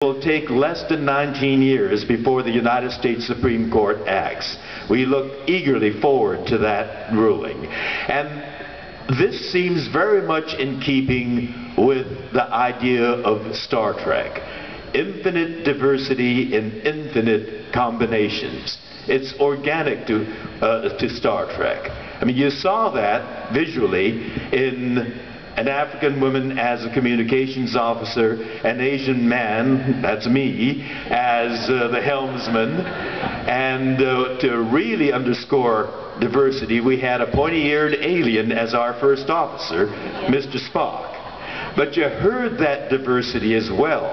will take less than 19 years before the United States Supreme Court acts. We look eagerly forward to that ruling. And this seems very much in keeping with the idea of Star Trek. Infinite diversity in infinite combinations. It's organic to Star Trek. I mean, you saw that visually in an African woman as a communications officer, an Asian man, that's me, as the helmsman. And to really underscore diversity, we had a pointy-eared alien as our first officer, Mr. Spock. But you heard that diversity as well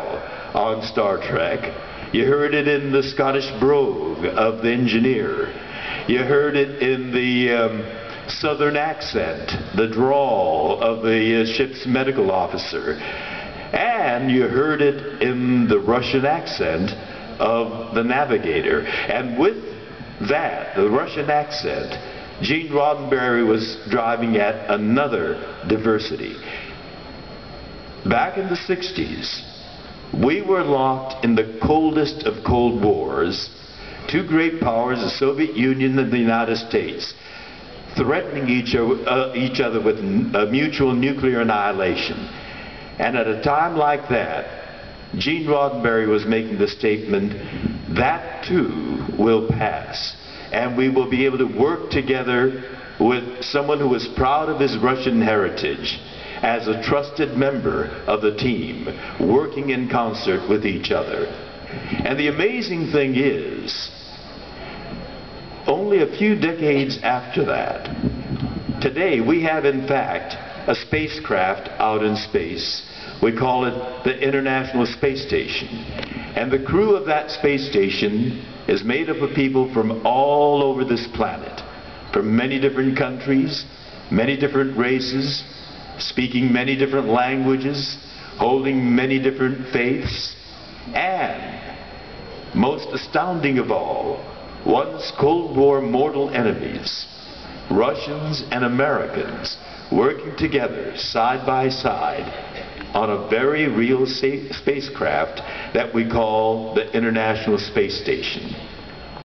on Star Trek. You heard it in the Scottish brogue of the engineer. You heard it in the Southern accent, the drawl of the ship's medical officer. And you heard it in the Russian accent of the navigator. And with that, the Russian accent, Gene Roddenberry was driving at another diversity. Back in the 60s, we were locked in the coldest of cold wars. Two great powers, the Soviet Union and the United States, threatening each other with mutual nuclear annihilation. And at a time like that, Gene Roddenberry was making the statement, that too will pass. And we will be able to work together with someone who is proud of his Russian heritage, as a trusted member of the team, working in concert with each other. And the amazing thing is, only a few decades after that, today we have in fact a spacecraft out in space. We call it the International Space Station. And the crew of that space station is made up of people from all over this planet, from many different countries, many different races, speaking many different languages, holding many different faiths, and most astounding of all, once Cold War mortal enemies, Russians and Americans, working together side by side on a very real spacecraft that we call the International Space Station.